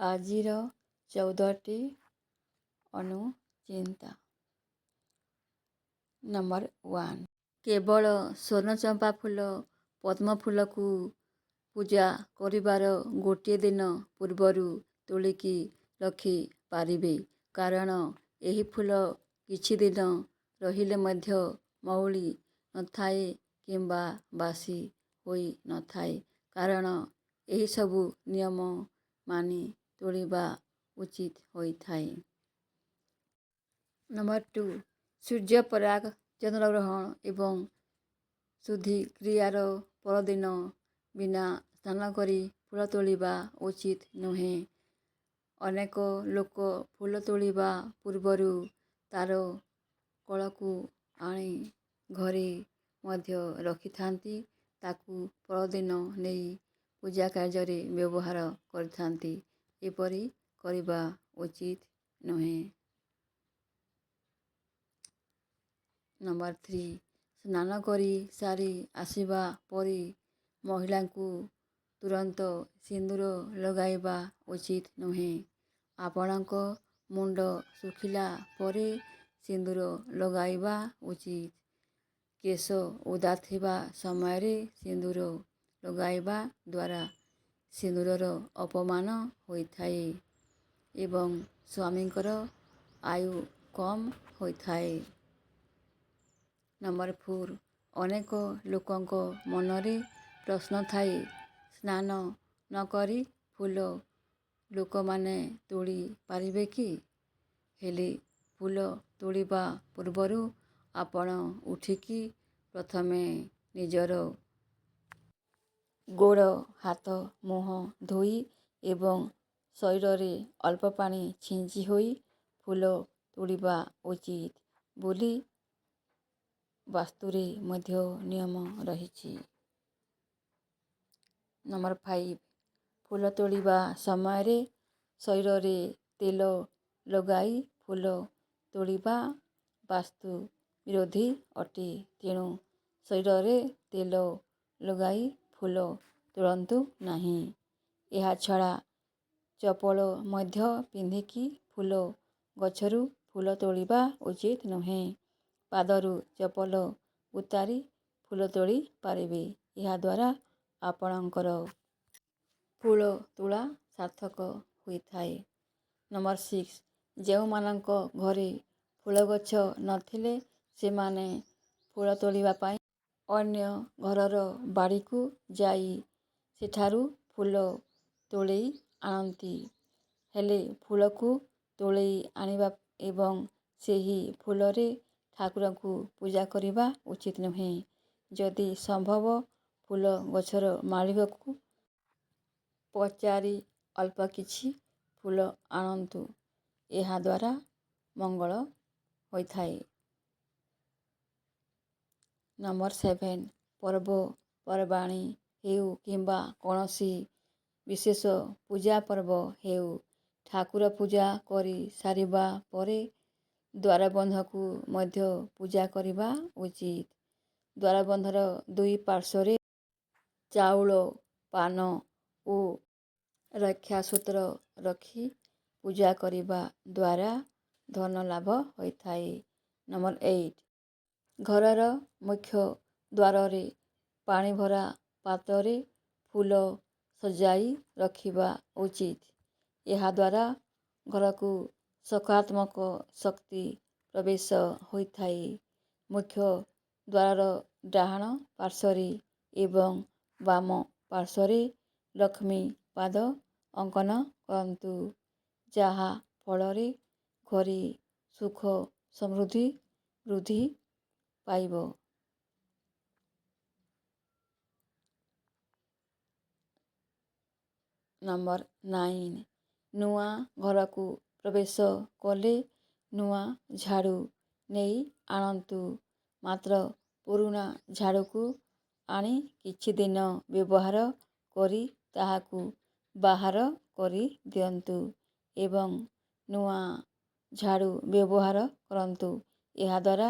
ଆଜିର 14ଟି ଅନୁଚିନ୍ତା। ନମ୍ବର 1, କେବଳ ସ୍ୱର୍ଣ୍ଣଚମ୍ପା ଫୁଲ, ପଦ୍ମ ଫୁଲକୁ ପୂଜା କରିବାର ଗୋଟିଏ ଦିନ ପୂର୍ବରୁ ତୋଳିକି ରଖିପାରିବେ। କାରଣ ଏହି ଫୁଲ କିଛି ଦିନ ରହିଲେ ମଧ୍ୟ ମଉଳି ନଥାଏ କିମ୍ବା ବାସି ହୋଇନଥାଏ। କାରଣ ଏହିସବୁ ନିୟମ ମାନି ତୋଳିବା ଉଚିତ ହୋଇଥାଏ। ନମ୍ବର 2, ସୂର୍ଯ୍ୟପରାଗ, ଚନ୍ଦ୍ରଗ୍ରହଣ ଏବଂ ଶୁଦ୍ଧିକ୍ରିୟାର ପରଦିନ ବିନା ସ୍ନାନ କରି ଫୁଲ ତୋଳିବା ଉଚିତ ନୁହେଁ। ଅନେକ ଲୋକ ଫୁଲ ତୋଳିବା ପୂର୍ବରୁ ତାର କଳକୁ ଆଣି ଘରେ ମଧ୍ୟ ରଖିଥାନ୍ତି। ତାକୁ ପରଦିନ ନେଇ ପୂଜା କାର୍ଯ୍ୟରେ ବ୍ୟବହାର କରିଥାନ୍ତି। ଏପରି କରିବା ଉଚିତ ନୁହେଁ। ନମ୍ବର 3, ସ୍ନାନ କରି ସାରି ଆସିବା ପରେ ମହିଳାଙ୍କୁ ତୁରନ୍ତ ସିନ୍ଦୁର ଲଗାଇବା ଉଚିତ ନୁହେଁ। ଆପଣଙ୍କ ମୁଣ୍ଡ ଶୁଖିଲା ପରେ ସିନ୍ଦୁର ଲଗାଇବା ଉଚିତ। କେଶ ଓଦା ଥିବା ସମୟରେ ସିନ୍ଦୁର ଲଗାଇବା ଦ୍ୱାରା ସିନ୍ଦୁରର ଅପମାନ ହୋଇଥାଏ ଏବଂ ସ୍ୱାମୀଙ୍କର ଆୟୁ କମ୍ ହୋଇଥାଏ। ନମ୍ବର 4, ଅନେକ ଲୋକଙ୍କ ମନରେ ପ୍ରଶ୍ନ ଥାଏ, ସ୍ନାନ ନକରି ଫୁଲ ଲୋକମାନେ ତୋଳି ପାରିବେ କି? ହେଲେ ଫୁଲ ତୋଳିବା ପୂର୍ବରୁ ଆପଣ ଉଠିକି ପ୍ରଥମେ ନିଜର ଗୋଡ଼, ହାତ, ମୁହଁ ଧୋଇ ଏବଂ ଶରୀରରେ ଅଳ୍ପ ପାଣି ଛିଞ୍ଚି ହୋଇ ଫୁଲ ତୋଳିବା ଉଚିତ ବୋଲି ବାସ୍ତୁରେ ମଧ୍ୟ ନିୟମ ରହିଛି। ନମ୍ବର 5, ଫୁଲ ତୋଳିବା ସମୟରେ ଶରୀରରେ ତେଲ ଲଗାଇ ଫୁଲ ତୋଳିବା ବାସ୍ତୁ ବିରୋଧୀ ଅଟେ। ତେଣୁ ଶରୀରରେ ତେଲ ଲଗାଇ ଫୁଲ ତୋଳନ୍ତୁ ନାହିଁ। ଏହାଛଡ଼ା ଚପଲ ମଧ୍ୟ ପିନ୍ଧିକି ଫୁଲ ଗଛରୁ ଫୁଲ ତୋଳିବା ଉଚିତ ନୁହେଁ। ପାଦରୁ ଚପଲ ଉତାରି ଫୁଲ ତୋଳି ପାରିବେ। ଏହାଦ୍ୱାରା ଆପଣଙ୍କର ଫୁଲ ତୋଳା ସାର୍ଥକ ହୋଇଥାଏ। ନମ୍ବର 6, ଯେଉଁମାନଙ୍କ ଘରେ ଫୁଲ ଗଛ ନଥିଲେ ସେମାନେ ଫୁଲ ତୋଳିବା ପାଇଁ ଅନ୍ୟ ଘରର ବାଡ଼ିକୁ ଯାଇ ସେଠାରୁ ଫୁଲ ତୋଳେଇ ଆଣନ୍ତି। ହେଲେ ଫୁଲକୁ ତୋଳେଇ ଆଣିବା ଏବଂ ସେହି ଫୁଲରେ ଠାକୁରଙ୍କୁ ପୂଜା କରିବା ଉଚିତ ନୁହେଁ। ଯଦି ସମ୍ଭବ ଫୁଲ ଗଛର ମାଳିକକୁ ପଚାରି ଅଳ୍ପ କିଛି ଫୁଲ ଆଣନ୍ତୁ। ଏହାଦ୍ୱାରା ମଙ୍ଗଳ ହୋଇଥାଏ। ନମ୍ବର 7, ପର୍ବପର୍ବାଣି ହେଉ କିମ୍ବା କୌଣସି ବିଶେଷ ପୂଜା ପର୍ବ ହେଉ, ଠାକୁର ପୂଜା କରି ସାରିବା ପରେ ଦ୍ୱାରବନ୍ଧକୁ ମଧ୍ୟ ପୂଜା କରିବା ଉଚିତ। ଦ୍ୱାରବନ୍ଧର ଦୁଇ ପାର୍ଶ୍ୱରେ ଚାଉଳ, ପାନ ଓ ରକ୍ଷାସୂତ୍ର ରଖି ପୂଜା କରିବା ଦ୍ୱାରା ଧନ ଲାଭ ହୋଇଥାଏ। ନମ୍ବର 8, ଘରର ମୁଖ୍ୟ ଦ୍ୱାରରେ ପାଣି ଭରା ପାତ୍ରରେ ଫୁଲ ସଜାଇ ରଖିବା ଉଚିତ। ଏହାଦ୍ୱାରା ଘରକୁ ସକାରାତ୍ମକ ଶକ୍ତି ପ୍ରବେଶ ହୋଇଥାଏ। ମୁଖ୍ୟ ଦ୍ୱାରର ଡାହାଣ ପାର୍ଶ୍ୱରେ ଏବଂ ବାମ ପାର୍ଶ୍ୱରେ ଲକ୍ଷ୍ମୀ ପାଦ ଅଙ୍କନ କରନ୍ତୁ, ଯାହା ଫଳରେ ଘରେ ସୁଖ ସମୃଦ୍ଧି ବୃଦ୍ଧି ପାଇବ। ନମ୍ବର 9, ନୂଆ ଘରକୁ ପ୍ରବେଶ କଲେ ନୂଆ ଝାଡ଼ୁ ନେଇ ଆଣନ୍ତୁ। ମାତ୍ର ପୁରୁଣା ଝାଡ଼ୁକୁ ଆଣି କିଛି ଦିନ ବ୍ୟବହାର କରି ତାହାକୁ ବାହାର କରି ଦିଅନ୍ତୁ ଏବଂ ନୂଆ ଝାଡ଼ୁ ବ୍ୟବହାର କରନ୍ତୁ। ଏହାଦ୍ୱାରା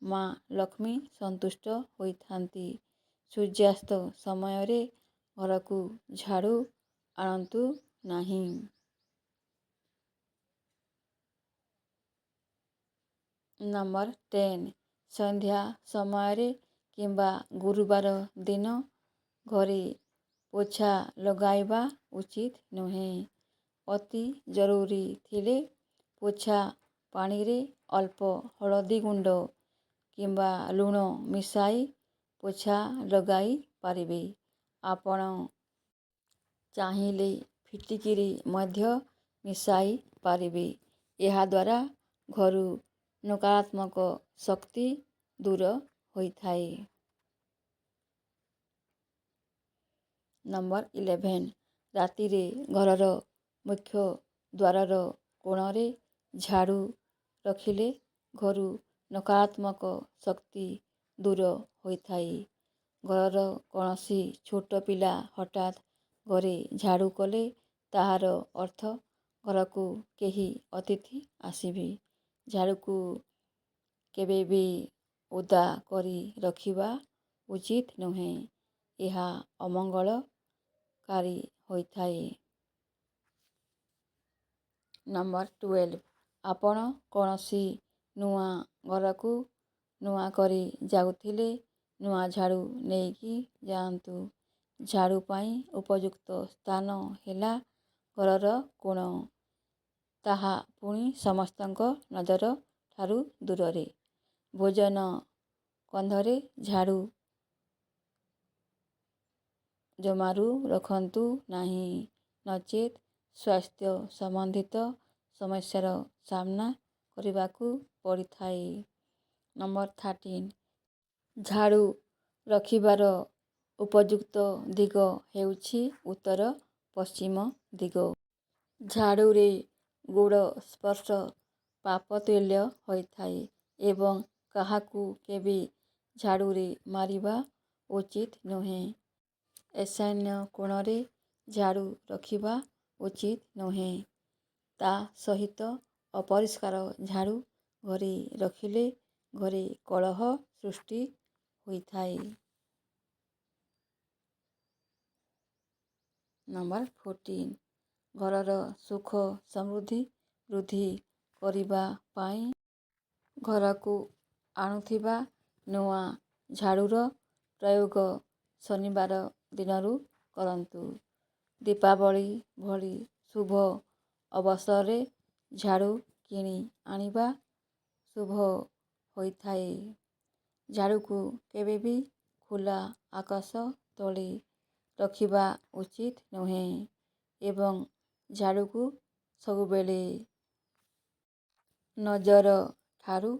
ମା ଲକ୍ଷ୍ମୀ ସନ୍ତୁଷ୍ଟ ହୋଇଥାନ୍ତି। ସୂର୍ଯ୍ୟାସ୍ତ ସମୟରେ ଘରକୁ ଝାଡ଼ୁ ଆଣନ୍ତୁ ନାହିଁ। ନମ୍ବର 10 ସନ୍ଧ୍ୟା ସମୟରେ କିମ୍ବା ଗୁରୁବାର ଦିନ ଘରେ ପୋଛା ଲଗାଇବା ଉଚିତ ନୁହେଁ। ଅତି ଜରୁରୀ ଥିଲେ ପୋଛା ପାଣିରେ ଅଳ୍ପ ହଳଦୀ ଗୁଣ୍ଡ କିମ୍ବା ଲୁଣ ମିଶାଇ ପୋଛା ଲଗାଇ ପାରିବେ। ଆପଣ ଚାହିଁଲେ ଫିଟିକିରି ମଧ୍ୟ ମିଶାଇ ପାରିବେ। ଏହାଦ୍ୱାରା ଘରୁ ନକାରାତ୍ମକ ଶକ୍ତି ଦୂର ହୋଇଥାଏ। ନମ୍ବର 11 ରାତିରେ ଘରର ମୁଖ୍ୟ ଦ୍ୱାରର କୋଣରେ ଝାଡ଼ୁ ରଖିଲେ ଘରୁ ନକାରାତ୍ମକ ଶକ୍ତି ଦୂର ହୋଇଥାଏ। ଘରର କୌଣସି ଛୋଟ ପିଲା ହଠାତ୍ ଘରେ ଝାଡ଼ୁ କଲେ ତାହାର ଅର୍ଥ ଘରକୁ କେହି ଅତିଥି ଆସିବେ। ଝାଡ଼ୁକୁ କେବେ ବି ଓଦା କରି ରଖିବା ଉଚିତ ନୁହେଁ। ଏହା ଅମଙ୍ଗଳକାରୀ ହୋଇଥାଏ। ନମ୍ବର 12 ଆପଣ କୌଣସି ନୂଆ ଘରକୁ ନୂଆ କରି ଯାଉଥିଲେ ନୂଆ ଝାଡ଼ୁ ନେଇକି ଯାଆନ୍ତୁ। ଝାଡ଼ୁ ପାଇଁ ଉପଯୁକ୍ତ ସ୍ଥାନ ହେଲା ଘରର କୋଣ। ତାହା ପୁଣି ସମସ୍ତଙ୍କ ନଜର ଠାରୁ ଦୂରରେ। ଭୋଜନ କନ୍ଧରେ ଝାଡ଼ୁ ଜମାରୁ ରଖନ୍ତୁ ନାହିଁ, ନଚେତ୍ ସ୍ୱାସ୍ଥ୍ୟ ସମ୍ବନ୍ଧିତ ସମସ୍ୟାର ସାମ୍ନା କରିବାକୁ ପଡ଼ିଥାଏ। ନମ୍ବର 13 ଝାଡ଼ୁ ରଖିବାର ଉପଯୁକ୍ତ ଦିଗ ହେଉଛି ଉତ୍ତର ପଶ୍ଚିମ ଦିଗ। ଝାଡ଼ୁରେ ଗୋଡ଼ ସ୍ପର୍ଶ ପାପତୁଲ୍ୟ ହୋଇଥାଏ ଏବଂ କାହାକୁ କେବେ ଝାଡ଼ୁରେ ମାରିବା ଉଚିତ ନୁହେଁ। ଈଶାନ୍ୟ କୋଣରେ ଝାଡ଼ୁ ରଖିବା ଉଚିତ ନୁହେଁ। ତା ସହିତ ଅପରିଷ୍କାର ଝାଡ଼ୁ ଘରେ ରଖିଲେ ଘରେ କଳହ ସୃଷ୍ଟି ହୋଇଥାଏ। ନମ୍ବର 14 ଘରର ସୁଖ ସମୃଦ୍ଧି ବୃଦ୍ଧି କରିବା ପାଇଁ ଘରକୁ ଆଣୁଥିବା ନୂଆ ଝାଡ଼ୁର ପ୍ରୟୋଗ ଶନିବାର ଦିନରୁ କରନ୍ତୁ। ଦୀପାବଳି ଭଳି ଶୁଭ ଅବସରରେ ଝାଡ଼ୁ କିଣି ଆଣିବା ଶୁଭ ହୋଇଥାଏ। ଝାଡ଼ୁକୁ କେବେ ବି ଖୋଲା ଆକାଶ ତଳେ ରଖିବା ଉଚିତ ନୁହେଁ ଏବଂ ଝାଡ଼ୁକୁ ସବୁବେଳେ ନଜର ଠାରୁ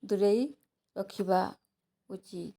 ଦୂରେଇ ରଖିବା ଉଚିତ।